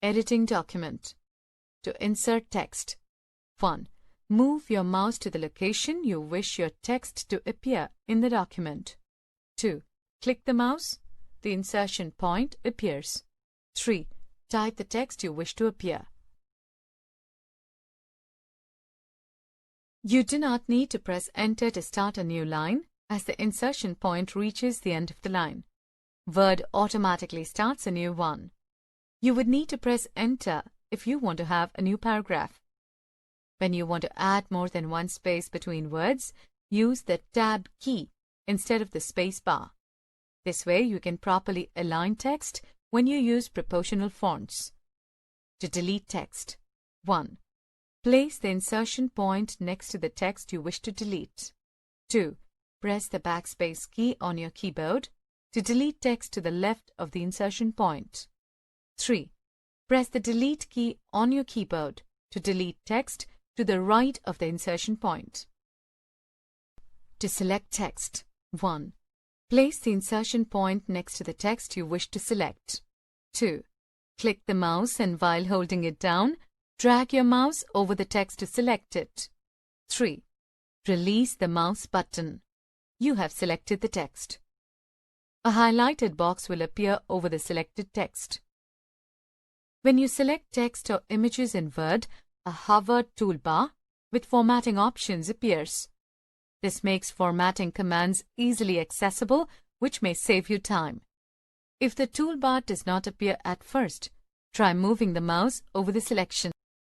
Editing document. To insert text. 1. Move your mouse to the location you wish your text to appear in the document. 2. Click the mouse. The insertion point appears. 3. Type the text you wish to appear. You do not need to press Enter to start a new line, as the insertion point reaches the end of the line. Word automatically starts a new one. You would need to press Enter if you want to have a new paragraph. When you want to add more than one space between words, use the Tab key instead of the space bar. This way you can properly align text when you use proportional fonts. To delete text. 1. Place the insertion point next to the text you wish to delete. 2. Press the backspace key on your keyboard to delete text to the left of the insertion point. 3. Press the delete key on your keyboard to delete text to the right of the insertion point. To select text. 1. Place the insertion point next to the text you wish to select. 2. Click the mouse and while holding it down, drag your mouse over the text to select it. 3. Release the mouse button. You have selected the text. A highlighted box will appear over the selected text. When you select text or images in Word, a hovered toolbar with formatting options appears. This makes formatting commands easily accessible, which may save you time. If the toolbar does not appear at first, try moving the mouse over the selection.